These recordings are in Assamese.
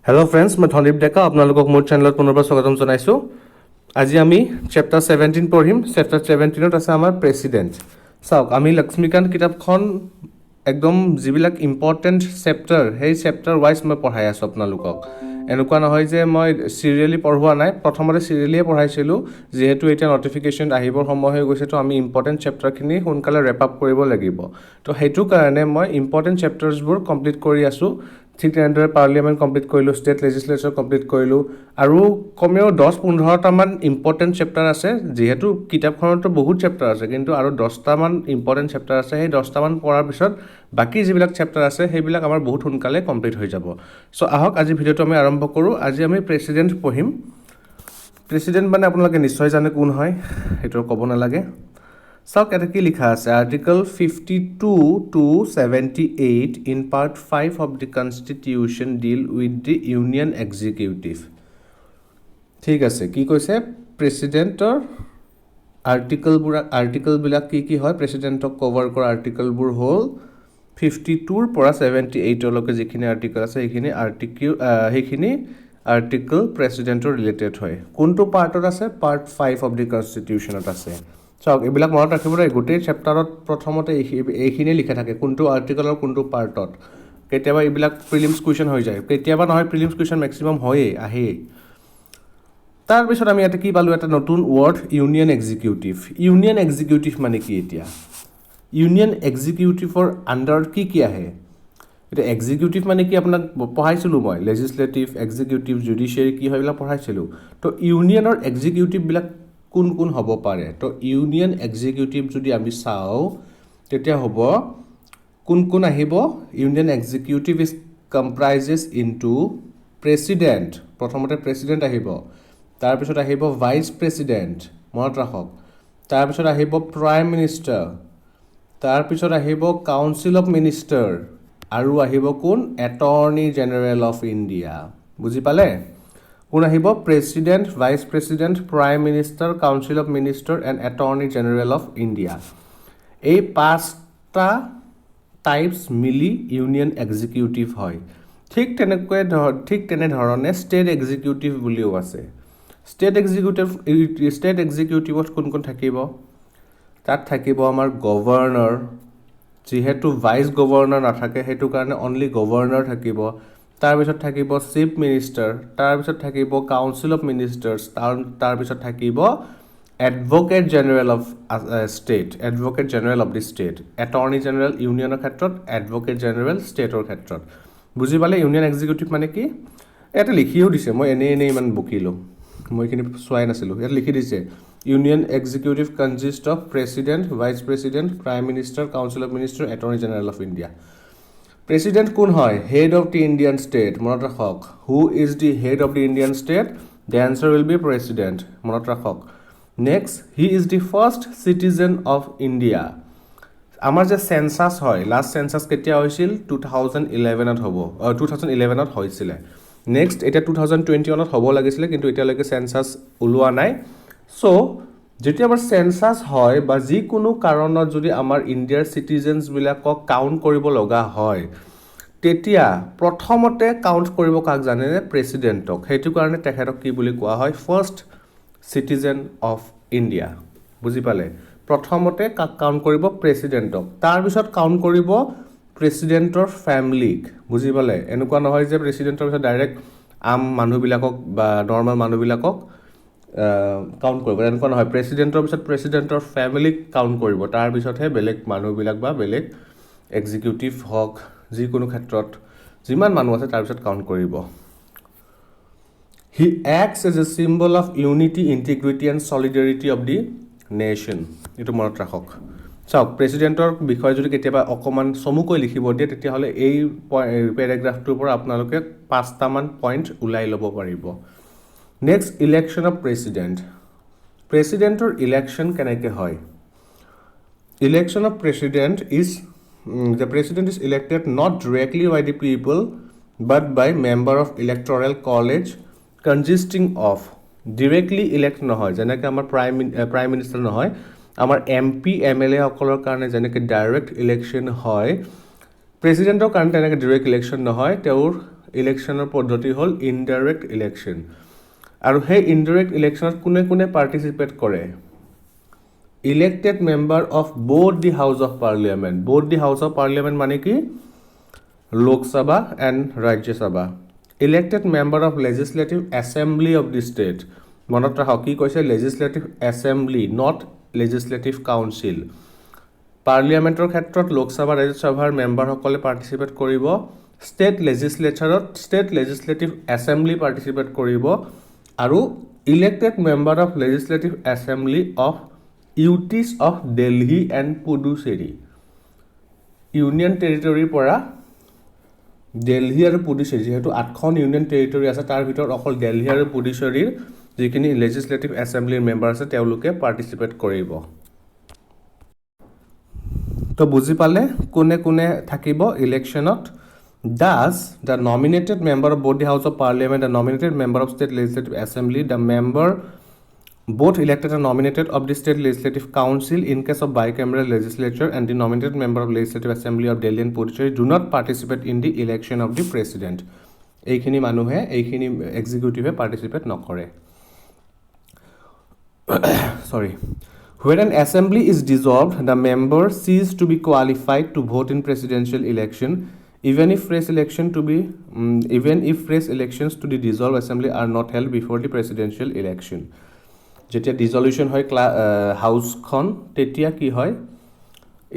Hello friends, মই ধনীপ ডেকা আপোনালোকক মোৰ চেনেলত পুনৰবাৰ স্বাগতম জনাইছো। আজি আমি চেপ্টাৰ 17 পঢ়িম। চেপ্টাৰ 17ত আছে আমাৰ প্ৰেসিডেন্ট। চাওক আমি লক্ষ্মীকান্ত কিতাপখন একদম যিবিলাক ইম্পৰ্টেন্ট চেপ্টাৰ সেই চেপ্টাৰ ওয়াইজ মই পঢ়াই আছো আপোনালোকক। এনেকুৱা নহয় যে মই সিৰিয়ালি পঢ়োৱা নাই, প্ৰথমতে সিৰিয়ালিয়ে পঢ়াইছিলো, যেহেতু এটা নটিফিকেশন আহিবৰ সময় হৈ গৈছে তো আমি ইম্পৰ্টেন্ট চেপ্টাৰখিনি সোনকালে ৰেপ আপ কৰিব লাগিব। তো সেইটো কাৰণে মই ইম্পৰ্টেন্ট চেপ্টাৰছবোৰ কমপ্লিট কৰি আছো। ঠিক তেনেদৰে পাৰ্লিয়ামেণ্ট কমপ্লিট কৰিলোঁ, ষ্টেট লেজিসলেচাৰ কমপ্লিট কৰিলোঁ, আৰু কমেও 10-15টামান ইম্পৰ্টেণ্ট চেপ্টাৰ আছে। যিহেতু কিতাপখনতো বহুত চেপ্টাৰ আছে, কিন্তু আৰু 10টামান ইম্পৰ্টেণ্ট চেপ্টাৰ আছে। সেই 10টামান পঢ়াৰ পিছত বাকী যিবিলাক চেপ্টাৰ আছে সেইবিলাক আমাৰ বহুত সোনকালে কমপ্লিট হৈ যাব। চ' আহক আজি ভিডিঅ'টো আমি আৰম্ভ কৰোঁ। আজি আমি প্ৰেচিডেণ্ট পঢ়িম। প্ৰেচিডেণ্ট মানে আপোনালোকে নিশ্চয় জানে কোন হয়, সেইটো ক'ব নালাগে। চাওক এটা কি লিখা আছে, article 52 to 78 in part 5 of the constitution deal with the union executive. ঠিক আছে, কি কৈছে, প্ৰেচিডেণ্টৰ আৰ্টিকলবিলাক কি হয়, প্ৰেচিডেণ্টক কভাৰ কৰা আৰ্টিকলবোৰ হ'ল 52ৰ পৰা 78লৈকে যিখিনি আৰ্টিকল আছে সেইখিনি আৰ্টিকল প্ৰেচিডেণ্টৰ ৰিলেটেড হয়। কোনটো পাৰ্টত আছে? পাৰ্ট 5 অফ দি কনষ্টিটিউশ্যনত আছে। চাওক এইবিলাক মনত ৰাখিব লাগে। গোটেই চেপ্টাৰত প্ৰথমতে এইখিনিয়ে লিখা থাকে, কোনটো আৰ্টিকলৰ কোনটো পাৰ্টত। কেতিয়াবা এইবিলাক প্ৰিলিমছ কুৱেশ্যন হৈ যায়, কেতিয়াবা নহয়, প্ৰিলিমছ কুৱেশ্যন মেক্সিমাম আহেই। তাৰপিছত আমি ইয়াতে কি পালোঁ, এটা নতুন word, union executive. Union executive মানে কি? এতিয়া ইউনিয়ন এক্সিকিউটিভৰ আণ্ডাৰত কি আহে? এতিয়া এক্সিকিউটিভ মানে কি আপোনাক পঢ়াইছিলোঁ মই, লেজিসলেটিভ, এক্সিকিউটিভ, জুডিচিয়াৰী কি হয় এইবিলাক পঢ়াইছিলোঁ। তো ইউনিয়নৰ এক্সিকিউটিভবিলাক কোন হ'ব পাৰে? তো ইউনিয়ন এক্সিকিউটিভ যদি আমি চাওঁ তেতিয়া হ'ব কোন আহিব? Union executive is comprises into president, প্ৰথমতে প্ৰেচিডেণ্ট আহিব, তাৰপিছত আহিব ভাইচ প্ৰেচিডেণ্ট, মনত ৰাখক, তাৰপিছত আহিব প্ৰাইম মিনিষ্টাৰ, তাৰপিছত আহিব কাউন্সিল অফ মিনিষ্টাৰ, আৰু আহিব কোন? Attorney general of India. বুজি পালে? কোন আহিব? President, vice president, prime minister, council of minister and attorney general of India. এই 5টা টাইপছ মিলি ইউনিয়ন এক্সিকিউটিভ হয়। ঠিক তেনেধৰণে ষ্টেট এক্সিকিউটিভ বুলিও আছে। ষ্টেট এক্সিকিউটিভত কোন থাকিব? তাত থাকিব আমাৰ গভৰ্ণৰ। যিহেতু ভাইচ গভৰ্ণৰ নাথাকে সেইটো কাৰণে অনলি গভৰ্ণৰ থাকিব। তাৰপিছত থাকিব চিফ মিনিষ্টাৰ, তাৰপিছত থাকিব কাউন্সিল অফ মিনিষ্টাৰ্ছ, তাৰপিছত থাকিব advocate general of state, advocate general of the state, attorney general ইউনিয়নৰ ক্ষেত্ৰত, এডভোকেট জেনেৰেল ষ্টেটৰ ক্ষেত্ৰত। বুজি পালে ইউনিয়ন এক্সিকিউটিভ মানে কি? ইয়াতে লিখিও দিছে, মই এনেই ইমান বকিলোঁ, মই এইখিনি চোৱাই নাছিলোঁ। ইয়াত লিখি দিছে, union executive কনজিষ্ট of president, vice president, prime minister, council of minister, attorney general of India. President কোন হয়? Head of the Indian state. মনত ৰাখক, who is the head of the Indian state? The answer will be president. মনত ৰাখক। Next, he is the first citizen of India. আমাৰ যে চেঞ্চাছ হয়, লাষ্ট চেঞ্চাছ কেতিয়া হৈছিল? 2011ত হ'ব, 2011ত হৈছিলে। নেক্সট এতিয়া 2021ত হ'ব লাগিছিলে, কিন্তু এতিয়ালৈকে চেঞ্চাছ ওলোৱা নাই। চ' যেতিয়া আমাৰ চেঞ্চাছ হয় বা যিকোনো কাৰণত যদি আমাৰ ইণ্ডিয়াৰ চিটিজেনছবিলাকক কাউণ্ট কৰিব লগা হয়, তেতিয়া প্ৰথমতে কাউণ্ট কৰিব কাক জানেনে? প্ৰেচিডেণ্টক। সেইটো কাৰণে তেখেতক কি বুলি কোৱা হয়? First citizen of India. বুজি পালে? প্ৰথমতে কাক কাউণ্ট কৰিব? প্ৰেচিডেণ্টক। তাৰপিছত কাউণ্ট কৰিব প্ৰেচিডেণ্টৰ ফেমিলিক। বুজি পালে? এনেকুৱা নহয় যে প্ৰেচিডেণ্টৰ পিছত ডাইৰেক্ট আম মানুহবিলাকক বা নৰ্মেল মানুহবিলাকক কাউণ্ট কৰিব, এনেকুৱা নহয়। প্ৰেচিডেণ্টৰ পিছত প্ৰেচিডেণ্টৰ ফেমিলিক কাউণ্ট কৰিব, তাৰপিছতহে বেলেগ মানুহবিলাক বা বেলেগ এক্সিকিউটিভ হওক, যিকোনো ক্ষেত্ৰত যিমান মানুহ আছে তাৰপিছত কাউণ্ট কৰিব। He acts as a symbol of unity, integrity and solidarity of the nation. এইটো মনত ৰাখক। চাওক, প্ৰেচিডেণ্টৰ বিষয়ে যদি কেতিয়াবা অকণমান চমুকৈ লিখিব দিয়ে, তেতিয়াহ'লে এই পেৰেগ্ৰাফটোৰ পৰা আপোনালোকে 5টামান পইণ্ট ওলাই ল'ব পাৰিব। Next, election of president. প্ৰেচিডেণ্টৰ ইলেকশ্যন কেনেকৈ হয়? Election of president is the president is elected not directly by the people but by member of electoral college consisting of, directly elect নহয়, যেনেকৈ আমাৰ প্ৰাইম মিনিষ্টাৰ নহয়, আমাৰ MP MLA সকলৰ কাৰণে যেনেকৈ ডাইৰেক্ট ইলেকশ্যন হয়, প্ৰেচিডেণ্টৰ কাৰণে তেনেকৈ ডাইৰেক্ট ইলেকশ্যন নহয়। তেওঁৰ ইলেকশ্যনৰ পদ্ধতি হ'ল ইনডাইৰেক্ট ইলেকশ্যন আৰু সেই ইনডাইৰেক্ট ইলেকশ্যনত কোনে কোনে পাৰ্টিচিপেট কৰে elected member of both the house of parliament মানে কি Lok Sabha and Rajya Sabha elected member of legislative assembly of the state মনত ৰাখক কি কৈছে legislative assembly not legislative council পাৰ্লিয়ামেণ্টৰ ক্ষেত্ৰত লোকসভা ৰাজ্যসভাৰ মেম্বাৰসকলে পাৰ্টিচিপেট কৰিব ষ্টেট লেজিছলেটিভ এছেম্বলি পাৰ্টিচিপেট কৰিব আৰু elected member of legislative assembly of UTs of Delhi and Puducherry union টেৰিটৰীৰ পৰা দিল্লী আৰু পুডুচেৰী যিহেতু 8খন ইউনিয়ন টেৰিটৰী আছে তাৰ ভিতৰত অকল দিল্লী আৰু পুডুচেৰীৰ যিখিনি লেজিছলেটিভ এছেম্বলিৰ মেম্বাৰ আছে তেওঁলোকে পাৰ্টিচিপেট কৰিব তো বুজি পালে কোনে কোনে থাকিব ইলেকশ্যনত Thus, the nominated member of both the House of Parliament and nominated member of State Legislative Assembly, the member both elected and nominated of the State Legislative Council in case of bicameral legislature and the nominated member of Legislative Assembly of Delhi and Puducherry do not participate in the election of the President. এইখিনি মানুহে এইখিনি এক্সিকিউটিভে পাৰ্টিচিপেট নকৰে sorry when an assembly is dissolved the member cease to be qualified to vote in presidential election even if fresh elections to the dissolved assembly are not held before the presidential election যেতিয়া ডিজলিউশ্যন হয় হাউচখন তেতিয়া কি হয়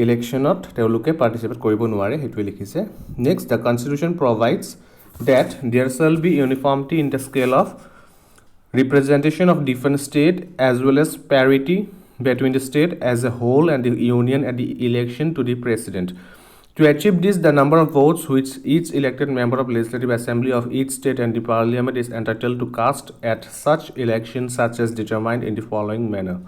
ইলেকশ্যনত তেওঁলোকে পাৰ্টিচিপেট কৰিব নোৱাৰে সেইটোৱে লিখিছে next the constitution provides that there shall be uniformity in the scale of representation of different state as well as parity between the state as a whole and the union at the election to the president. To achieve this, the number of votes which each elected member of legislative assembly of each state and the parliament is entitled to cast at such election such as determined in the following manner.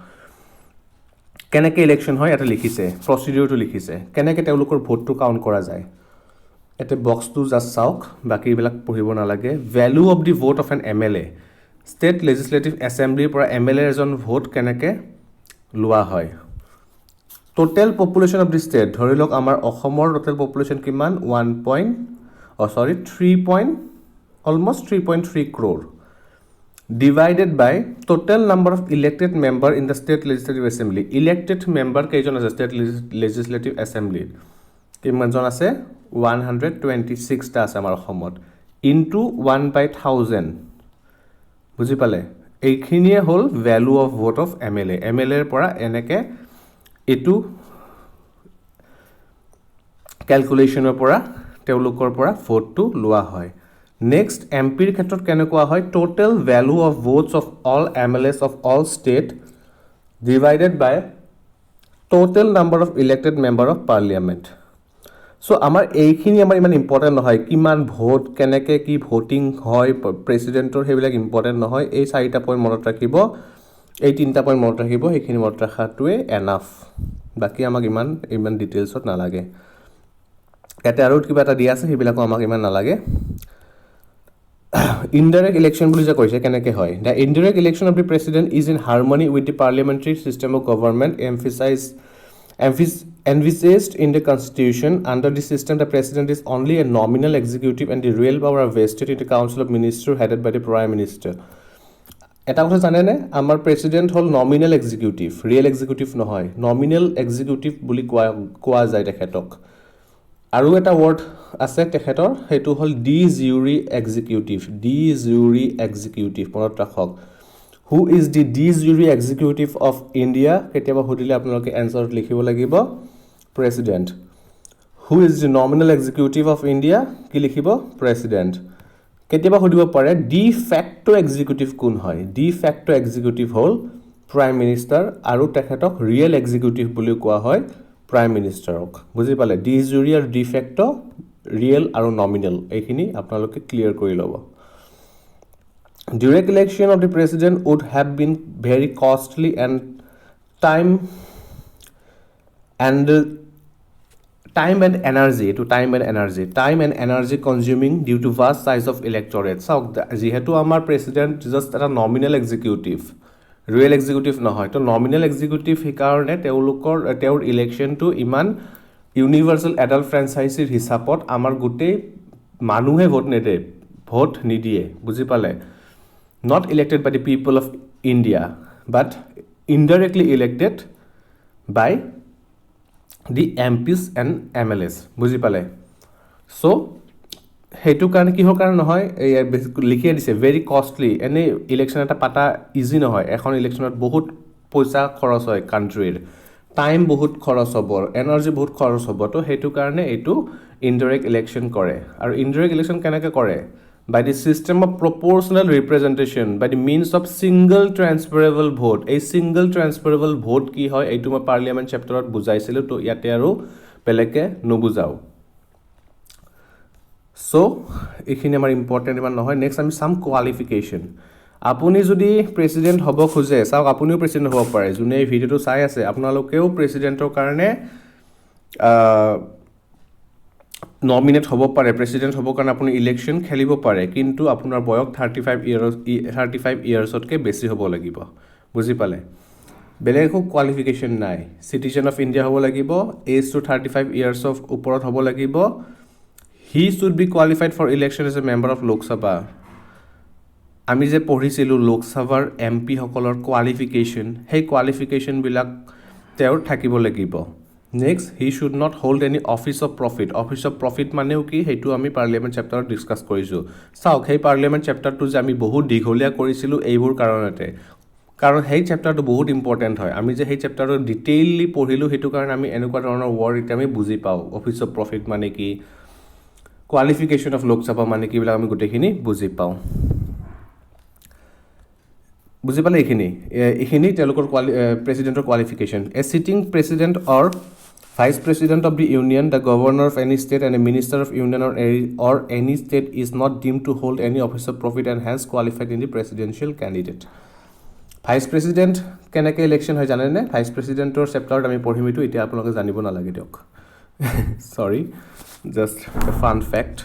কেনেকৈ ইলেকশ্যন হয় এটা লিখিছে প্ৰচিডিউৰটো লিখিছে কেনেকৈ তেওঁলোকৰ ভোটটো কাউণ্ট কৰা যায় এটা বক্সটো জাষ্ট চাওক বাকী এইবিলাক পঢ়িব নালাগে value of the vote of an MLA state legislative এছেম্বলিৰ পৰা MLA এজন ভোট কেনেকৈ লোৱা হয় total population of the state ধৰি লওক আমাৰ অসমৰ টোটেল পপুলেশ্যন কিমান 3.3 crore divided by total number of elected member in the state legislative assembly elected member কেইজন আছে state legislative assembly কিমানজন আছে 126 টা আছে আমাৰ অসমত into 1/1000 বুজি পালে এইখিনিয়ে হ'ল value of vote of MLA এৰ পৰা এনেকৈ এটু ক্যালকুলেশনৰ পৰা তেওঁলোকৰ পৰা ভোটটো লোৱা হয় নেক্সট এমপিৰ ক্ষেত্ৰত কেনেকুৱা হয় total value of votes of all MLAs of all state divided by total number of elected member of parliament so আমাৰ এইখিনি আমাৰ ইমান ইম্পৰ্টেণ্ট নহয় কিমান ভোট কেনেকৈ কি ভোটিং হয় প্ৰেসিডেন্টৰ হেবিলাক ইম্পৰ্টেণ্ট নহয় এই চাৰিটা পইণ্ট মনত ৰাখিব এই তিনটা পইণ্ট মনত ৰাখিব এইখিনি মনত ৰাখাটোৱে এনাফ বাকি আমাক ইমান ডিটেইলছত নালাগে ইয়াতে আৰু কিবা এটা দিয়া আছে সেইবিলাকো আমাক ইমান নালাগে indirect election বুলি যে কৈছে কেনেকৈ হয় the indirect election of the president is in harmony with the parliamentary system of government envisaged in the constitution under the system the president is only a nominal executive and the real power are vested in the council of ministers headed by the prime minister এটা কথা জানে নে আমাৰ প্ৰেসিডেন্ট হল নমিনাল এক্সিকিউটিভ ৰিয়েল এক্সিকিউটিভ নহয় নমিনাল এক্সিকিউটিভ বুলি কোৱা যায় তেখেতক আৰু এটা ওয়াৰ্ড আছে তেখেতৰ হেতু হল ডি জিউৰি এক্সিকিউটিভ মনত ৰাখক who is the de jure executive of India কেতিয়াবা সুধিলে আপোনালোকে এনসাৰ লিখিব লাগিব president who is the nominal executive of India কি লিখিব প্ৰেসিডেন্ট কেতিয়াবা সুধিব পাৰে ডি ফ্যাক্টো এক্সিকিউটিভ কোন হয় ডি ফ্যাক্টো এক্সিকিউটিভ হল প্ৰাইম মিনিষ্টাৰ আৰু তেখেতক ৰিয়েল এক্সিকিউটিভ বুলি কোৱা হয় প্ৰাইম মিনিষ্টাৰক বুজি পালে ডি জুৰি আৰু ডি ফ্যাক্টো ৰিয়েল আৰু নমিনাল এইখিনি আপোনালোকে ক্লিয়াৰ কৰি ল'ব direct election of the president would have been very costly and time and energy consuming due to vast size of electorate so যেহেতু আমাৰ প্ৰেসিডেন্ট জাস্ট এটা নমিনাল এক্সিকিউটিভ ৰিয়েল এক্সিকিউটিভ নহয় তো নমিনাল এক্সিকিউটিভ হিকাৰণে তেওঁৰ ইলেকশ্যনটো ইমান ইউনিভাৰ্সাল এডাল্ট ফ্ৰেঞ্চাইজিৰ হিচাপত আমাৰ গোটেই মানুহে ভোট নেদে ভোট নিদিয়ে বুজি পালে not elected by the people of India but indirectly elected by the MPs and MLAs বুজি পালে so সেইটো কাৰণে কিহৰ কাৰণে নহয় লিখিয়ে দিছে ভেৰি কষ্টলি এনেই ইলেকশ্যন এটা পাতা ইজি নহয় এখন ইলেকশ্যনত বহুত পইচা খৰচ হয় কাণ্ট্ৰিৰ টাইম বহুত খৰচ হ'ব এনাৰ্জি বহুত খৰচ হ'ব তো সেইটো কাৰণে এইটো ইনডাইৰেক্ট ইলেকশ্যন কৰে আৰু ইনডাইৰেক্ট ইলেকশ্যন কেনেকৈ কৰে by the system of proportional representation by the means of single transferable vote এই single transferable vote কি হয় এইটো মই পাৰ্লিয়ামেণ্ট চেপ্টাৰত বুজাইছিলোঁ তো ইয়াতে আৰু বেলেগকৈ নুবুজাওঁ সো এইখিনি আমাৰ ইম্পৰ্টেণ্ট ইমান নহয় নেক্সট আমি চাম কোৱালিফিকেশ্যন আপুনি যদি প্ৰেচিডেণ্ট হ'ব খোজে চাওক আপুনিও প্ৰেচিডেণ্ট হ'ব পাৰে যোনে এই ভিডিঅ'টো চাই আছে আপোনালোকেও প্ৰেচিডেণ্টৰ কাৰণে নমিনেট হ'ব পাৰে প্ৰেচিডেণ্ট হ'বৰ কাৰণে আপুনি ইলেকশ্যন খেলিব পাৰে কিন্তু আপোনাৰ বয়স 35 ইয়াৰ্ছতকৈ বেছি হ'ব লাগিব বুজি পালে বেলেগ একো কোৱালিফিকেশ্যন নাই চিটিজেন অফ ইণ্ডিয়া হ'ব লাগিব এজটো 35 ইয়াৰ্ছৰ ওপৰত হ'ব লাগিব he should be qualified for election as a member of Lok Sabha আমি যে পঢ়িছিলোঁ লোকসভাৰ এম পিসকলৰ কোৱালিফিকেশ্যন সেই কোৱালিফিকেশ্যনবিলাক তেওঁৰ থাকিব লাগিব next he should not hold any office of profit মানেও কি সেইটো আমি পাৰ্লিয়ামেণ্ট চেপ্টাৰত ডিছকাছ কৰিছোঁ চাওক সেই পাৰ্লিয়ামেণ্ট চেপ্টাৰটো যে আমি বহুত দীঘলীয়া কৰিছিলোঁ এইবোৰ কাৰণতে কাৰণ সেই চেপ্টাৰটো বহুত ইম্পৰ্টেণ্ট হয় আমি যে সেই চেপ্টাৰটো ডিটেইলি পঢ়িলোঁ সেইটো কাৰণে আমি এনেকুৱা ধৰণৰ ৱৰ্ড এতিয়া আমি বুজি পাওঁ অফিচ অফ প্ৰফিট মানে কি কোৱালিফিকেশ্যন অফ লোকসভা মানে কি এইবিলাক আমি গোটেইখিনি বুজি পাওঁ বুজি পালে এইখিনি তেওঁলোকৰ প্ৰেচিডেণ্টৰ qualification a sitting president or vice president of the union the governor of any state and a minister of union or any state is not deemed to hold any office of profit and has qualified in the presidential candidate vice president কেনেকৈ ইলেকশ্যন হয় জানেনে ভাইচ প্ৰেচিডেণ্টৰ চেপ্টাৰত আমি পঢ়িম এইটো এতিয়া আপোনালোকে জানিব নালাগে দিয়ক চৰি just a fun fact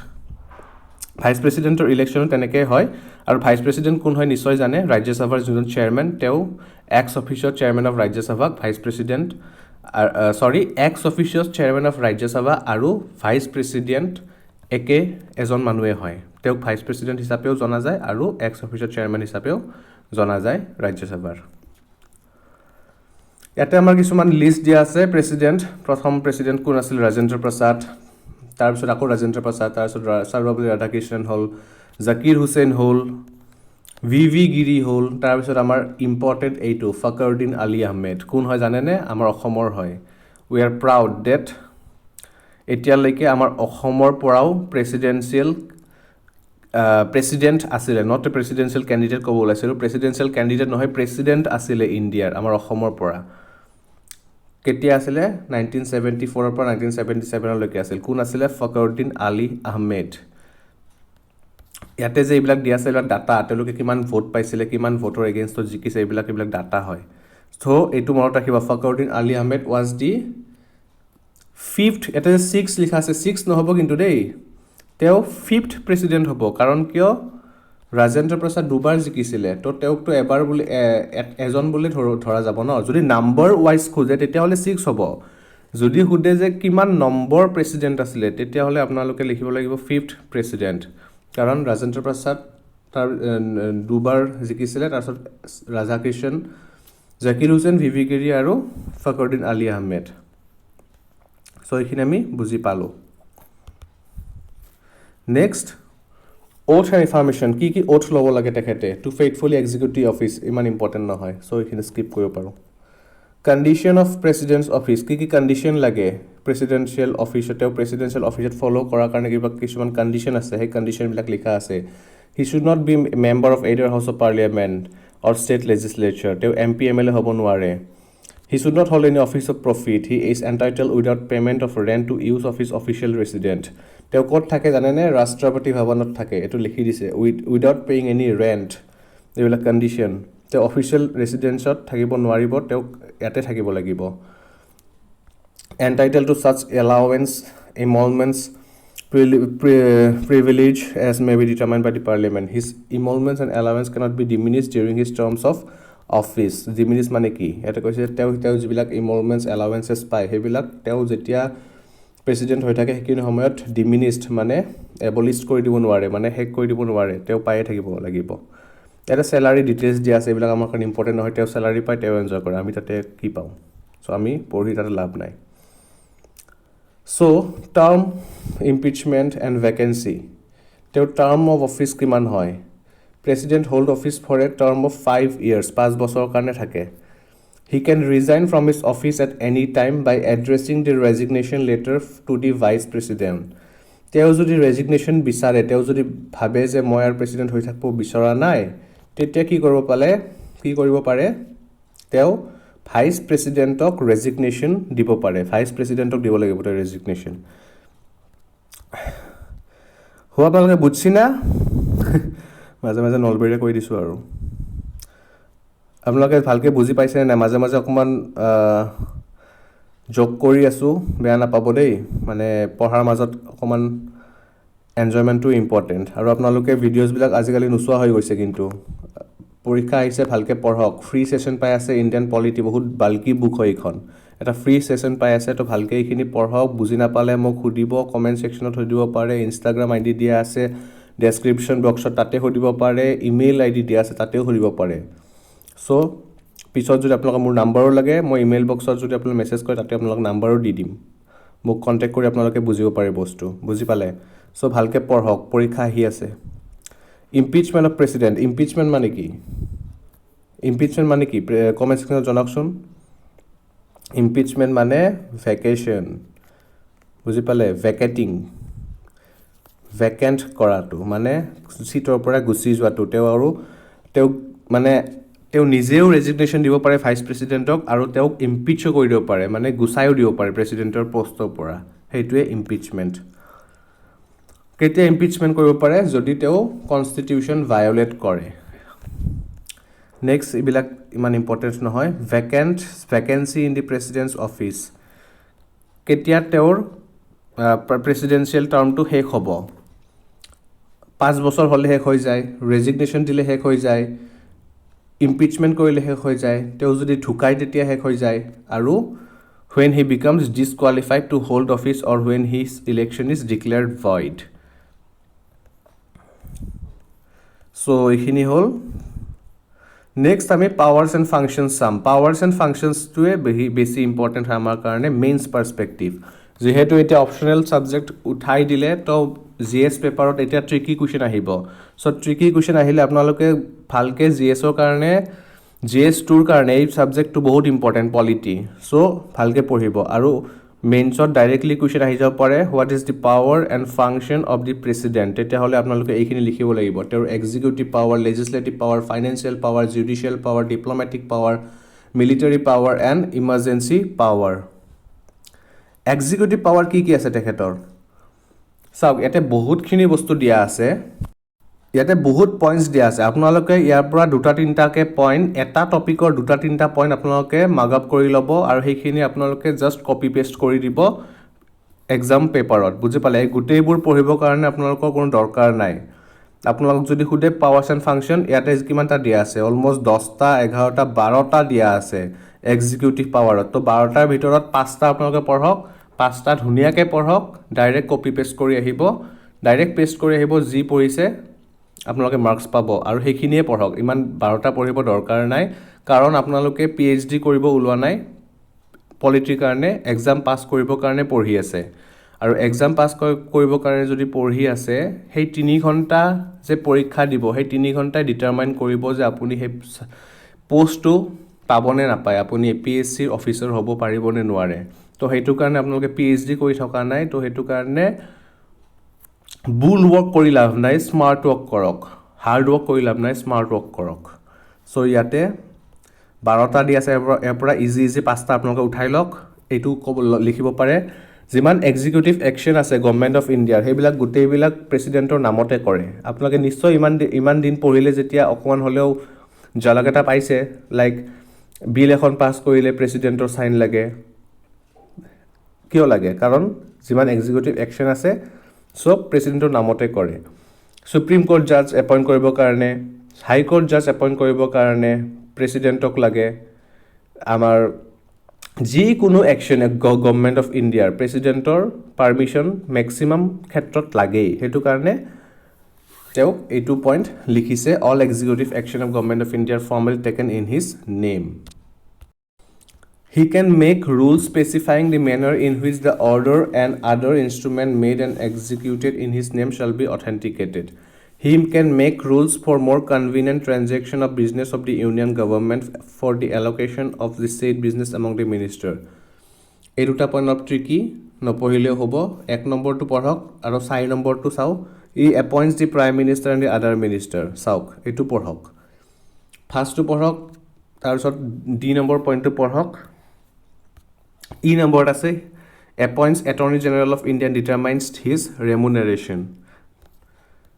vice প্ৰেচিডেণ্টৰ ইলেকশ্যনো তেনেকৈ হয় আৰু ভাইচ প্ৰেচিডেণ্ট কোন হয় নিশ্চয় জানে ৰাজ্যসভাৰ যোনজন চেয়াৰমেন তেওঁ এক্স অফিচিয়েল চেয়াৰমেন অফ ৰাজ্যসভাক vice president ex official chairman of Rajya Sabha আৰু ভাইচ প্ৰেচিডেণ্ট একে এজন মানুহে হয় তেওঁক ভাইচ প্ৰেচিডেণ্ট হিচাপেও জনা যায় আৰু এক্স অফিচিয়েল চেয়াৰমেন হিচাপেও জনা যায় ৰাজ্যসভাৰ ইয়াতে আমাৰ কিছুমান লিষ্ট দিয়া আছে প্ৰেচিডেণ্ট প্ৰথম প্ৰেচিডেণ্ট কোন আছিল ৰাজেন্দ্ৰ প্ৰসাদ তাৰপিছত আকৌ ৰাজেন্দ্ৰ প্ৰসাদ তাৰপিছত সৰ্বপল্লী ৰাধাকৃষ্ণন হ'ল জাকিৰ হুছেইন হ'ল ভি গিৰি হ'ল তাৰপিছত আমাৰ ইম্পৰ্টেণ্ট এইটো ফখৰুদ্দিন আলি আহমেদ কোন হয় জানেনে আমাৰ অসমৰ হয় উই আৰ প্ৰাউড ডেট এতিয়ালৈকে আমাৰ অসমৰ পৰাও প্ৰেচিডেণ্ট আছিলে নট এ প্ৰেচিডেঞ্চিয়েল কেণ্ডিডেট ক'ব ওলাইছিলোঁ প্ৰেচিডেঞ্চিয়েল কেণ্ডিডেট নহয় প্ৰেচিডেণ্ট আছিলে ইণ্ডিয়াৰ আমাৰ অসমৰ পৰা কেতিয়া আছিলে 1974 পৰা 1977লৈকে আছিল কোন আছিলে ফখৰুদ্দিন আলি আহমেদ ইয়াতে যে এইবিলাক দিয়া আছে এইবিলাক ডাটা তেওঁলোকে কিমান ভোট পাইছিলে কিমান ভোটৰ এগেইনষ্টত জিকিছে এইবিলাক ডাটা হয় চ' এইটো মনত ৰাখিব Fakhruddin Ali Ahmed was the fifth ইয়াতে যে 6 লিখা আছে 6 নহ'ব কিন্তু দেই তেওঁ ফিফ্থ প্ৰেচিডেণ্ট হ'ব কাৰণ কিয় ৰাজেন্দ্ৰ প্ৰসাদ দুবাৰ জিকিছিলে তো তেওঁকতো এবাৰ বুলি এজন বুলি ধৰা যাব ন যদি নাম্বাৰ ৱাইজ খোজে তেতিয়াহ'লে 6 হ'ব যদি সোধে যে কিমান নম্বৰ প্ৰেচিডেণ্ট আছিলে তেতিয়াহ'লে আপোনালোকে লিখিব লাগিব ফিফ্থ প্ৰেচিডেণ্ট কাৰণ ৰাজেন্দ্ৰ প্ৰসাদ তাৰ দুবাৰ জিকিছিলে তাৰপিছত ৰাধাকৃষ্ণন জাকিৰ হুছেইন ভি গিৰি আৰু ফখৰুদ্দিন আলি আহমেদ চ' এইখিনি আমি বুজি পালোঁ নেক্সট oath and affirmation কি oath ল'ব লাগে তেখেতে টু ফেইথফুলি এক্সিকিউট দি অফিচ ইমান ইম্পৰ্টেণ্ট নহয় চ' এইখিনি স্কিপ কৰিব পাৰোঁ কণ্ডিশ্যন অফ প্ৰেচিডেণ্টছ অফিচ কি কণ্ডিশ্যন লাগে প্ৰেচিডেঞ্চিয়েল অফিচত তেওঁ প্ৰেচিডেঞ্চিয়েল অফিচত ফ'ল' কৰাৰ কাৰণে কিবা কিছুমান কণ্ডিশ্যন আছে সেই কণ্ডিশ্যনবিলাক লিখা আছে he should not be member of either house of parliament or state legislature তেওঁ MP MLA হ'ব নোৱাৰে he should not hold any office of profit he is entitle without payment of rent to use of his official resident তেওঁ ক'ত থাকে জানেনে ৰাষ্ট্ৰপতি ভৱনত থাকে এইটো লিখি দিছে উইদাউট পেয়িং এনি ৰেণ্ট এইবিলাক কণ্ডিশ্যন তেওঁ অফিচিয়েল ৰেচিডেঞ্চত থাকিব নোৱাৰিব তেওঁক ইয়াতে থাকিব লাগিব entitle to such allowance emoluments privilege as may be determined by the parliament his emoluments and allowance cannot be diminished during his terms of office diminish মানে কি এটা কৈছে তেওঁ যিবিলাক emoluments allowances পায় সেইবিলাক তেওঁ যেতিয়া প্ৰেচিডেণ্ট হৈ থাকে সেইখিনি সময়ত ডিমিনিছড মানে এবলিষ্ট কৰি দিব নোৱাৰে, মানে শেষ কৰি দিব নোৱাৰে, তেওঁ পায়ে থাকিব লাগিব। ইয়াতে চেলাৰী ডিটেইলছ দিয়া আছে, এইবিলাক আমাৰ কাৰণে ইম্পৰ্টেণ্ট নহয়। তেওঁ চেলাৰী পায়, তেওঁ এনজয় কৰে, আমি তাতে কি পাওঁ? চ' আমি পঢ়ি তাতে লাভ নাই। So' term, impeachment and vacancy. তেওঁৰ টাৰ্ম অফ অফিচ কিমান হয়? President hold office for a term of 5 years, 5 বছৰৰ কাৰণে থাকে। He can resign from his office at any time by addressing the resignation letter to the vice president. তেওঁ যদি ৰেজিগনেশ্যন বিচাৰে, তেওঁ যদি ভাবে যে মই আৰু প্ৰেচিডেণ্ট হৈ থাকিব বিচৰা নাই, তেতিয়া কি কৰিব পাৰে? তেওঁ ভাইচ প্ৰেচিডেণ্টক ৰেজিগনেশ্যন দিব পাৰে। ভাইচ প্ৰেচিডেণ্টক দিব লাগিব তেওঁ ৰেজিগনেশ্যন। হোৱা আপোনালোকে বুজছি না? মাজে মাজে নলবেৰীয়ে কৈ দিছোঁ আৰু। আপোনালোকে ভালকৈ বুজি পাইছেনে নাই? মাজে মাজে অকণমান জক কৰি আছোঁ, বেয়া নাপাব দেই। মানে পঢ়াৰ মাজত অকণমান এনজয়মেণ্টটো ইম্পৰ্টেণ্ট। আৰু আপোনালোকে ভিডিঅ'ছবিলাক আজিকালি নোচোৱা হৈ গৈছে, কিন্তু পৰীক্ষা আহিছে, ভালকৈ পঢ়ক। ফ্ৰী ছেশ্যন পাই আছে ইণ্ডিয়ান পলিটি, বহুত বাল্কি বুক হয় এইখন। এটা ফ্ৰী ছেশ্যন পাই আছে, তো ভালকৈ এইখিনি পঢ়ক। বুজি নাপালে মোক সুধিব, কমেণ্ট ছেকশ্যনত সুধিব পাৰে। ইনষ্টাগ্ৰাম ID দিয়া আছে ডেছক্ৰিপশ্যন বক্সত, তাতে সুধিব পাৰে। ইমেইল ID দিয়া আছে, তাতেও সুধিব পাৰে। চ' পিছত যদি আপোনালোকৰ মোৰ নাম্বাৰো লাগে, মই ইমেইল বক্সত যদি আপোনালোকে মেছেজ কৰে, তাতে আপোনালোক নাম্বাৰো দি দিম। মোক কণ্টেক্ট কৰি আপোনালোকে বুজিব পাৰে বস্তু, বুজি পালে? চ' ভালকৈ পঢ়ক, পৰীক্ষা আহি আছে। ইম্পিচমেণ্ট অফ প্ৰেচিডেণ্ট। ইম্পিচমেণ্ট মানে কি? ইম্পিচমেণ্ট মানে কি? কমেণ্ট ছেকশ্যনত জনাওকচোন। ইম্পিচমেণ্ট মানে ভেকেশ্যন, বুজি পালে? ভেকেটিং, ভেকেণ্ট কৰাটো, মানে চিটৰ পৰা গুচি যোৱাটো। তেওঁ নিজেও ৰেজিগনেশ্যন দিব পাৰে ভাইচ প্ৰেচিডেণ্টক, আৰু তেওঁক ইম্পিচো কৰি দিব পাৰে, মানে গুচাইও দিব পাৰে প্ৰেচিডেণ্টৰ পষ্টৰ পৰা। সেইটোৱে ইম্পিচমেণ্ট। কেতিয়া ইম্পিচমেণ্ট কৰিব পাৰে? যদি তেওঁ কনষ্টিটিউশ্যন ভায়লেট কৰে। নেক্সট, এইবিলাক ইমান ইম্পৰ্টেণ্ট নহয়। Vacancy in the Presidents office. কেতিয়া তেওঁৰ প্ৰেচিডেঞ্চিয়েল টাৰ্মটো শেষ হ'ব? 5 বছৰ হ'লে শেষ হৈ যায়, ৰেজিগনেশ্যন দিলে শেষ হৈ যায়, ইম্পিচমেণ্ট কৰিলে শেষ হৈ যায়, তেওঁ যদি ঢুকায় তেতিয়া শেষ হৈ যায়, আৰু when he becomes disqualified to hold office or when his election is declared void. চ' এইখিনি হ'ল। নেক্সট আমি পাৱাৰ্ছ এণ্ড ফাংচনছ চাম। পাৱাৰ্ছ এণ্ড ফাংচনছটোৱে বেছি ইম্পৰ্টেণ্ট হয় আমাৰ কাৰণে, মেইনছ পাৰ্চপেক্টিভ। যিহেতু এতিয়া অপশ্যনেল ছাবজেক্ট উঠাই দিলে, তো GS পেপাৰত এতিয়া ট্ৰিকি কুৱেশ্যন আহিব। চ' ট্ৰিকি কুৱেশ্যন আহিলে আপোনালোকে ভালকৈ GSৰ কাৰণে, GS2ৰ কাৰণে এই ছাবজেক্টটো বহুত ইম্পৰ্টেণ্ট, পলিটি। চ' ভালকৈ পঢ়িব। আৰু মেইনছত ডাইৰেক্টলি কুৱেশ্যন আহি যাব পাৰে, what is the power and function of the president. তেতিয়াহ'লে আপোনালোকে এইখিনি লিখিব লাগিব। তেওঁৰ executive power, legislative power, financial power, judicial power, diplomatic power, military power and emergency power. Executive power কি আছে তেখেতৰ? চাওক, ইয়াতে বহুতখিনি বস্তু দিয়া আছে, ইয়াতে বহুত পইণ্টছ দিয়া আছে। আপোনালোকে ইয়াৰ পৰা 2-3টাকৈ পইণ্ট, এটা টপিকৰ 2-3টা পইণ্ট আপোনালোকে মাৰ্ক আপ কৰি ল'ব, আৰু সেইখিনি আপোনালোকে জাষ্ট কপি পেষ্ট কৰি দিব এক্সাম পেপাৰত, বুজি পালে? এই গোটেইবোৰ পঢ়িবৰ কাৰণে আপোনালোকৰ কোনো দৰকাৰ নাই। আপোনালোক যদি সোধে পাৱাৰ্ছ এণ্ড ফাংচন, ইয়াতে কিমানটা দিয়া আছে? অলম'ষ্ট 10টা, 11টা, 12টা দিয়া আছে এক্সিকিউটিভ পাৱাৰত। তো 12টাৰ ভিতৰত 5টা আপোনালোকে পঢ়ক, 5টা ধুনীয়াকৈ পঢ়ক, ডাইৰেক্ট কপি পেষ্ট কৰি আহিব, যি পঢ়িছে আপোনালোকে মাৰ্কছ পাব। আৰু সেইখিনিয়ে পঢ়ক, ইমান 12টা পঢ়িব দৰকাৰ নাই, কাৰণ আপোনালোকে PhD কৰিব ওলোৱা নাই, পলিটিৰ কাৰণে এক্সাম পাছ কৰিবৰ কাৰণে পঢ়ি আছে। আৰু এক্সাম পাছ কৰিবৰ কাৰণে যদি পঢ়ি আছে, সেই 3 ঘণ্টা যে পৰীক্ষা দিব, সেই 3 ঘণ্টাই ডিটাৰমাইন কৰিব যে আপুনি সেই পষ্টটো পাবনে নাপায়, আপুনি APSCৰ অফিচাৰ হ'ব পাৰিবনে নোৱাৰে। তো সেইটো কাৰণে আপোনালোকে PhD কৰি থকা নাই, তো সেইটো কাৰণে বুল ৱৰ্ক কৰি লাভ নাই, স্মাৰ্ট ৱৰ্ক কৰক। হাৰ্ড ৱৰ্ক কৰি লাভ নাই, স্মাৰ্ট ৱৰ্ক কৰক। চ' ইয়াতে 12টা দি আছে, ইয়াৰ পৰা ইজি 5টা আপোনালোকে উঠাই লওক। এইটো লিখিব পাৰে, যিমান এক্সিকিউটিভ একশ্যন আছে গভৰ্ণমেণ্ট অফ ইণ্ডিয়াৰ, সেইবিলাক গোটেইবিলাক প্ৰেচিডেণ্টৰ নামতে কৰে। আপোনালোকে নিশ্চয় ইমান দিন পঢ়িলে যেতিয়া অকণমান হ'লেও ঝলক এটা পাইছে, লাইক বিল এখন পাছ কৰিলে প্ৰেচিডেণ্টৰ চাইন লাগে। কিয় লাগে? কাৰণ যিমান এক্সিকিউটিভ একশ্যন আছে চব প্ৰেচিডেণ্টৰ নামতে কৰে। সুপ্ৰিম কোৰ্ট জাজ এপইণ্ট কৰিবৰ কাৰণে, হাই কোৰ্ট জাজ এপইণ্ট কৰিবৰ কাৰণে প্ৰেচিডেণ্টক লাগে। আমাৰ যিকোনো একশ্যন গভৰ্ণমেণ্ট অফ ইণ্ডিয়াৰ প্ৰেচিডেণ্টৰ পাৰ্মিশ্যন মেক্সিমাম ক্ষেত্ৰত লাগেই সেইটো কাৰণে তেওঁ এইটো পইণ্ট লিখিছে all executive action of government of ইণ্ডিয়াৰ formally taken in his name He can make rules specifying the manner in which the order and other instrument made and executed in his name shall be authenticated. He can make rules for more convenient transaction of business of the union government for the allocation of the said business among the minister. এই দুটা পইণ্ট অলপ ট্ৰিকি নপঢ়িলেও হ'ব 1 নম্বৰটো পঢ়ক আৰু 4 নম্বৰটো চাওক ই এপইণ্টছ দি প্ৰাইম মিনিষ্টাৰ এণ্ড দি আদাৰ মিনিষ্টাৰ চাওক এইটো পঢ়ক ফাৰ্ষ্টটো পঢ়ক তাৰপিছত ডি নম্বৰ পইণ্টটো পঢ়ক ই নম্বৰত আছে appoints attorney general of India determines his remuneration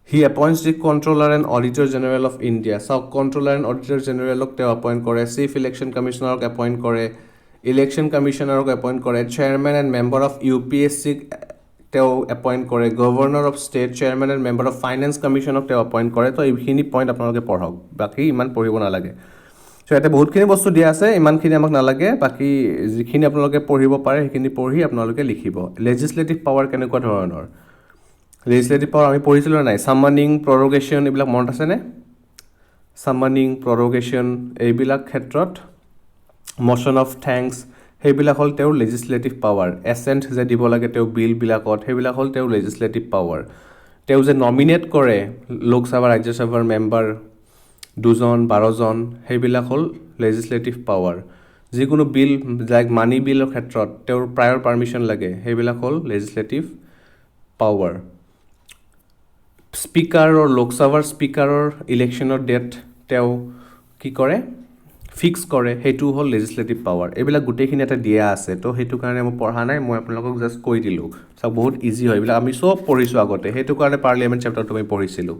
he appoints the controller and auditor general of India চাওক কণ্ট্ৰলাৰ এণ্ড অডিটৰ জেনেৰেলক তেওঁ এপইণ্ট কৰে চিফ ইলেকশ্যন কমিশ্যনাৰক এপইণ্ট কৰে ইলেকশ্যন কমিশ্যনাৰক এপইণ্ট কৰে চেয়াৰমেন এণ্ড মেম্বাৰ অফ UPSCক তেওঁ এপইণ্ট কৰে governor of state chairman and member of finance কমিশ্যনক তেওঁ এপইণ্ট কৰে তো এইখিনি পইণ্ট আপোনালোকে পঢ়ক বাকী ইমান পঢ়িব নালাগে চ' ইয়াতে বহুতখিনি বস্তু দিয়া আছে ইমানখিনি আমাক নালাগে বাকী যিখিনি আপোনালোকে পঢ়িব পাৰে সেইখিনি পঢ়ি আপোনালোকে লিখিব লেজিছলেটিভ পাৱাৰ কেনেকুৱা ধৰণৰ লেজিছলেটিভ পাৱাৰ আমি পঢ়িছিলোঁ নাই ছামানিং প্ৰৰগেশ্যন এইবিলাক মনত আছেনে ছামানিং প্ৰৰগেশ্যন এইবিলাক ক্ষেত্ৰত মশ্যন অফ থেংকছ সেইবিলাক হ'ল তেওঁৰ লেজিছলেটিভ পাৱাৰ এছেণ্ট যে দিব লাগে তেওঁ বিলবিলাকত সেইবিলাক হ'ল তেওঁৰ লেজিছলেটিভ পাৱাৰ তেওঁ যে নমিনেট কৰে লোকসভা ৰাজ্যসভাৰ মেম্বাৰ 2জন 12জন সেইবিলাক হ'ল লেজিছলেটিভ পাৱাৰ যিকোনো বিল লাইক মানি বিলৰ ক্ষেত্ৰত তেওঁৰ প্ৰায়ৰ পাৰ্মিশ্যন লাগে সেইবিলাক হ'ল লেজিছলেটিভ পাৱাৰ স্পীকাৰৰ লোকসভাৰ স্পীকাৰৰ ইলেকশ্যনৰ ডেট তেওঁ কি কৰে ফিক্স কৰে সেইটো হ'ল লেজিছলেটিভ পাৱাৰ এইবিলাক গোটেইখিনি এটা দিয়া আছে তো সেইটো কাৰণে মই পঢ়া নাই মই আপোনালোকক জাষ্ট কৈ দিলোঁ চাওক বহুত ইজি হয় এইবিলাক আমি চব পঢ়িছোঁ আগতে সেইটো কাৰণে পাৰ্লিয়ামেণ্ট চেপ্টাৰটো আমি পঢ়িছিলোঁ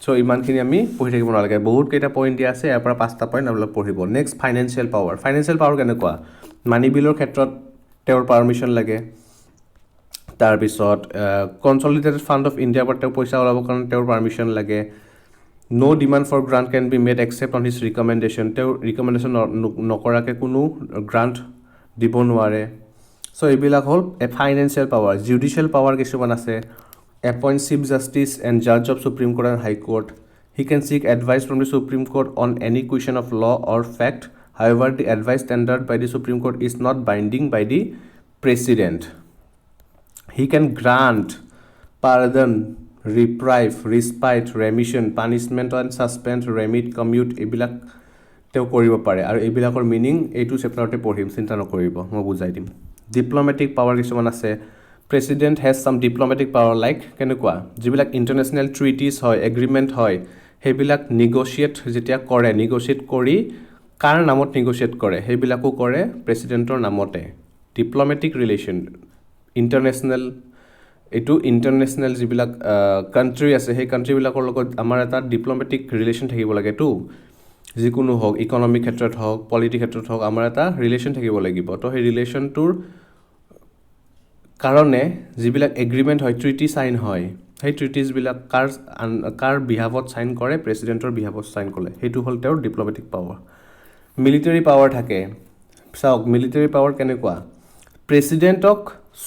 চ' ইমানখিনি আমি পঢ়ি থাকিব নালাগে বহুতকেইটা পইণ্ট দিয়া আছে ইয়াৰ পৰা 5টা পইণ্ট আপোনালোক পঢ়িব নেক্সট ফাইনেন্সিয়েল পাৱাৰ কেনেকুৱা মানি বিলৰ ক্ষেত্ৰত তেওঁৰ পাৰ্মিশ্যন লাগে তাৰপিছত কনচলিডেটেড ফাণ্ড অফ ইণ্ডিয়াৰ পৰা তেওঁ পইচা ওলাবৰ কাৰণে তেওঁৰ পাৰ্মিশ্যন লাগে no demand for grant can be made except on his recommendation তেওঁ ৰিকমেণ্ডেশ্যন নকৰাকৈ কোনো গ্ৰাণ্ট দিব নোৱাৰে চ' এইবিলাক হ'ল ফাইনেন্সিয়েল পাৱাৰ জুডিচিয়েল পাৱাৰ কিছুমান আছে এপইণ্ট চিফ জাষ্টিছ এণ্ড জাজ of supreme court and high court he can seek advice from the supreme court on any question of law or fact however the advice tendered by the supreme court is not binding by the president He can grant pardon, reprieve, respite, remission, punishment and suspend, remit, commute এইবিলাক তেওঁ কৰিব পাৰে আৰু এইবিলাকৰ মিনিং এইটো চেপ্টাৰতে পঢ়িম চিন্তা নকৰিব মই বুজাই দিম ডিপ্ল'মেটিক পাৱাৰ কিছুমান আছে president has some diplomatic power like কেনেকুৱা যিবিলাক ইণ্টাৰনেশ্যনেল ট্ৰিটিজ হয় এগ্ৰিমেণ্ট হয় সেইবিলাক নিগ'চিয়েট যেতিয়া কৰে নিগ'চিয়েট কৰি কাৰ নামত নিগ'চিয়েট কৰে সেইবিলাকো কৰে প্ৰেচিডেণ্টৰ নামতে ডিপ্ল'মেটিক ৰিলেশ্যন ইণ্টাৰনেশ্যনেল এইটো ইণ্টাৰনেশ্যনেল যিবিলাক কাণ্ট্ৰি আছে সেই কাণ্ট্ৰিবিলাকৰ লগত আমাৰ এটা ডিপ্ল'মেটিক ৰিলেশ্যন থাকিব লাগেতো যিকোনো হওক ইকনমিক ক্ষেত্ৰত হওক পলিটি ক্ষেত্ৰত হওক আমাৰ এটা ৰিলেশ্যন থাকিব লাগিব তো সেই ৰিলেশ্যনটোৰ কাৰণে যিবিলাক এগ্ৰিমেণ্ট হয় ট্ৰিটি চাইন হয় সেই ট্ৰিটিজবিলাক কাৰ বিহাফত চাইন কৰে প্ৰেচিডেণ্টৰ বিহাফত চাইন কৰে সেইটো হ'ল তেওঁৰ ডিপ্ল'মেটিক পাৱাৰ মিলিটাৰী পাৱাৰ থাকে চাওক মিলিটাৰী পাৱাৰ কেনেকুৱা প্ৰেচিডেণ্টক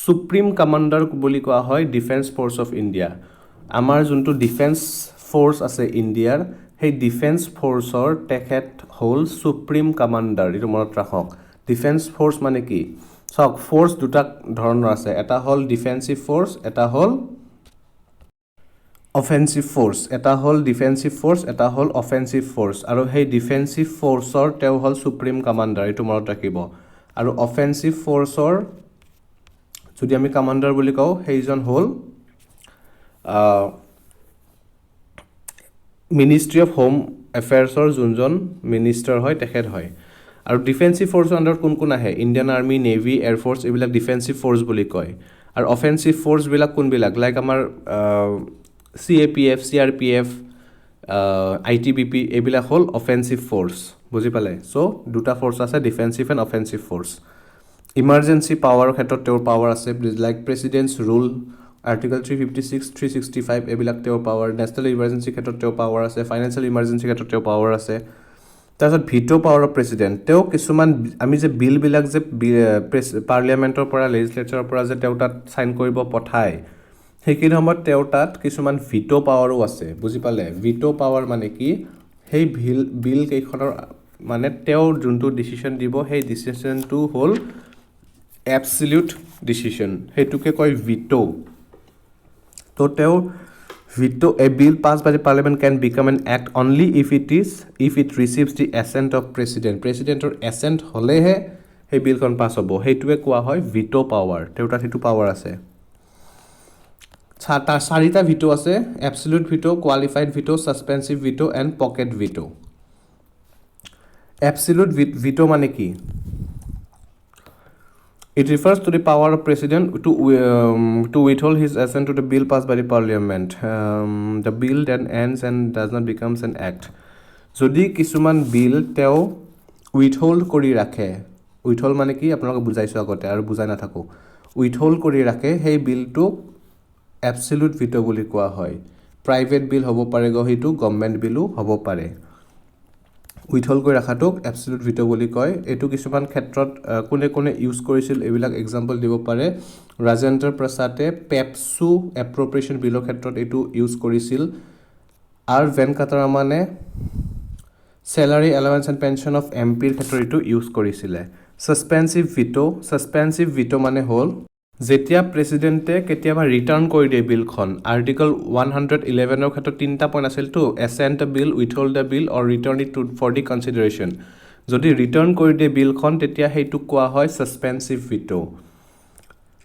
সুপ্ৰিম কমাণ্ডাৰ বুলি কোৱা হয় ডিফেন্স ফ'ৰ্চ অফ ইণ্ডিয়া আমাৰ যোনটো ডিফেন্স ফ'ৰ্চ আছে ইণ্ডিয়াৰ সেই ডিফেন্স ফ'ৰ্চৰ তেখেত হ'ল সুপ্ৰিম কমাণ্ডাৰ এইটো মনত ৰাখক ডিফেন্স ফ'ৰ্চ মানে কি চাওক ফ'ৰ্চ দুটা ধৰণৰ আছে এটা হ'ল ডিফেন্সিভ ফ'ৰ্চ এটা হ'ল অফেন্সিভ ফ'ৰ্চ এটা হ'ল ডিফেন্সিভ ফ'ৰ্চ এটা হ'ল অফেন্সিভ ফ'ৰ্চ আৰু সেই ডিফেন্সিভ ফ'ৰ্চৰ তেওঁ হ'ল সুপ্ৰিম কমাণ্ডাৰ এইটো মনত ৰাখিব আৰু অফেন্সিভ ফ'ৰ্চৰ যদি আমি কমাণ্ডাৰ বুলি কওঁ সেইজন হ'ল মিনিষ্ট্ৰী অফ হোম এফেয়াৰ্ছৰ যোনজন মিনিষ্টাৰ হয় তেখেত হয় আৰু ডিফেন্সিভ ফ'ৰ্চৰ আণ্ডাৰত কোন কোন আহে ইণ্ডিয়ান আৰ্মি নেভি এয়াৰফ'ৰ্চ এইবিলাক ডিফেন্সিভ ফ'ৰ্চ বুলি কয় আৰু অফেন্সিভ ফ'ৰ্চবিলাক কোনবিলাক লাইক আমাৰ CAPF CRPF ITBP এইবিলাক হ'ল অফেন্সিভ ফ'ৰ্চ বুজি পালে চ' দুটা ফ'ৰ্চ আছে defensive and offensive force emergency পাৱাৰৰ ক্ষেত্ৰত তেওঁৰ পাৱাৰ আছে লাইক প্ৰেচিডেণ্টছ ৰুল আৰ্টিকল 356 365 এইবিলাক তেওঁৰ পাৱাৰ নেশ্যনেল ইমাৰ্জেঞ্চিৰ ক্ষেত্ৰত তেওঁৰ পাৱাৰ আছে ফাইনেন্সিয়েল ইমাৰ্জেঞ্চিৰ ক্ষেত্ৰত তেওঁৰ পাৱাৰ আছে তাৰপিছত ভিটো পাৱাৰ অফ প্ৰেচিডেণ্ট তেওঁ কিছুমান আমি যে বিলবিলাক যে পাৰ্লিয়ামেণ্টৰ পৰা লেজিছলেচাৰৰ পৰা যে তেওঁ তাত চাইন কৰিব পঠায় সেইখিনি সময়ত তেওঁৰ তাত কিছুমান ভিটো পাৱাৰো আছে বুজি পালে ভিটো পাৱাৰ মানে কি সেই বিল কেইখনৰ মানে তেওঁ যোনটো ডিচিশ্যন দিব সেই ডিচিশ্যনটো হ'ল এবছলিউট ডিচিশ্যন সেইটোকে কয় ভিটো তো তেওঁ Veto a bill passed by the parliament can become an act only if it receives the assent of president. Presidentor assent holehe hey bill kon pass hobo. Heitue koa hoy veto power. Teuta hitu power ase. Chata sarita veto ase absolute veto, qualified veto, suspensive veto and pocket veto. Absolute veto mane ki? It refers to the power of president to withhold his assent to the bill passed by the parliament. The bill then ends and does not becomes an act. যদি কিছুমান বিল তেওঁ উইথহোল্ড কৰি ৰাখে উইথহোল্ড মানে কি আপোনালোকে বুজাইছোঁ আগতে আৰু বুজাই নাথাকোঁ উইথহোল্ড কৰি ৰাখে সেই বিলটোক এবছলিউট ভিটো বুলি কোৱা হয় প্ৰাইভেট বিল হ'ব পাৰে সেইটো গভৰ্ণমেণ্ট বিলো হ'ব পাৰে উইথহোল্ড কৰি ৰাখাটোক এবছলিউট ভিটো বুলি কয় এইটো কিছুমান ক্ষেত্ৰত কোনে কোনে ইউজ কৰিছিল এইবিলাক এক্সাম্পল দিব পাৰে ৰাজেন্দ্ৰ প্ৰসাদে পেপছু এপ্ৰপ্ৰিয়েশ্যন বিলৰ ক্ষেত্ৰত এইটো ইউজ কৰিছিল আৰু ভেনকাটাৰামানে salary allowance and pension of এমপিৰ ক্ষেত্ৰত এইটো ইউজ কৰিছিলে ছাছপেনচিভ ভিটো মানে হ'ল যেতিয়া প্ৰেচিডেণ্টে কেতিয়াবা ৰিটাৰ্ণ কৰি দিয়ে বিলখন আৰ্টিকল 111ৰ ক্ষেত্ৰত তিনিটা পইণ্ট আছিলতো assent the bill withhold the bill or return it for the consideration যদি ৰিটাৰ্ণ কৰি দিয়ে বিলখন তেতিয়া সেইটোক কোৱা হয় ছাছপেনচিভ ভিটো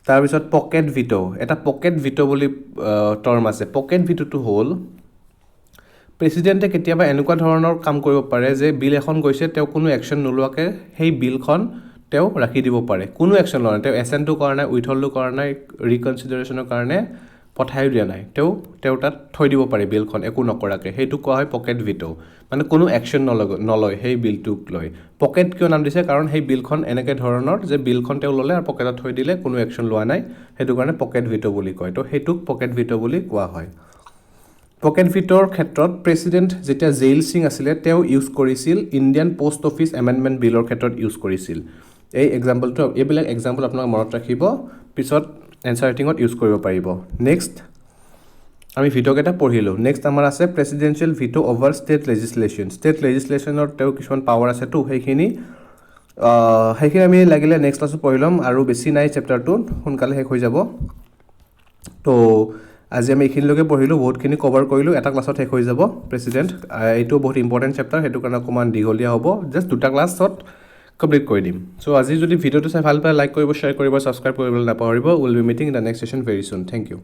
তাৰপিছত পকেট ভিটো এটা পকেট ভিটো বুলি টাৰ্ম আছে পকেট ভিটোটো হ'ল প্ৰেচিডেণ্টে কেতিয়াবা এনেকুৱা ধৰণৰ কাম কৰিব পাৰে যে বিল এখন গৈছে তেওঁ কোনো একশ্যন নোলোৱাকৈ সেই বিলখন তেওঁ ৰাখি দিব পাৰে কোনো একশ্যন লোৱা নাই তেওঁ এছেণ্টটো কৰা নাই উইথহোল্ডো কৰা নাই ৰিকনচিডাৰেশ্যনৰ কাৰণে পঠাইও দিয়া নাই তেওঁ তাত থৈ দিব পাৰে বিলখন একো নকৰাকৈ সেইটো কোৱা হয় পকেট ভিটো মানে কোনো একশ্যন নলয় সেই বিলটোক লৈ পকেট কিয় নাম দিছে কাৰণ সেই বিলখন এনেকৈ ধৰণৰ যে বিলখন তেওঁ ল'লে আৰু পকেটত থৈ দিলে কোনো একশ্যন লোৱা নাই সেইটো কাৰণে পকেট ভিটো বুলি কয় তো সেইটোক পকেট ভিটো বুলি কোৱা হয় পকেট ভিটোৰ ক্ষেত্ৰত প্ৰেচিডেণ্ট যেতিয়া জেইল সিং আছিলে তেওঁ ইউজ কৰিছিল ইণ্ডিয়ান পোষ্ট অফিচ এমেণ্ডমেণ্ট বিলৰ ক্ষেত্ৰত ইউজ কৰিছিল এই এক্সাম্পলটো এইবিলাক এক্সাম্পল আপোনালোকে মনত ৰাখিব পিছত এনচাৰ ৰাইটিঙত ইউজ কৰিব পাৰিব নেক্সট আমি ভিটোকেইটা পঢ়িলোঁ নেক্সট আমাৰ আছে প্ৰেচিডেঞ্চিয়েল ভিটো অভাৰ ষ্টেট লেজিছলেশ্যনৰ তেওঁ কিছুমান পাৱাৰ আছেতো সেইখিনি আমি লাগিলে নেক্সট ক্লাছত পঢ়ি ল'ম আৰু বেছি নাই চেপ্টাৰটোত সোনকালে শেষ হৈ যাব তো আজি আমি এইখিনিলৈকে পঢ়িলোঁ বহুতখিনি কভাৰ কৰিলোঁ এটা ক্লাছত শেষ হৈ যাব প্ৰেচিডেণ্ট এইটো বহুত ইম্পৰ্টেণ্ট চেপ্টাৰ সেইটো কাৰণে অকণমান দীঘলীয়া হ'ব জাষ্ট দুটা ক্লাছত কমপ্লিট কৰি দিম চ' আজি যদি ভিডিঅ'টো চাই ভাল পায় লাইক কৰিব শ্বেয়াৰ কৰিব ছাবস্ক্ৰাইব কৰিবলৈ নাপাহৰিব will be meeting in the next session very চুন থেংক ইউ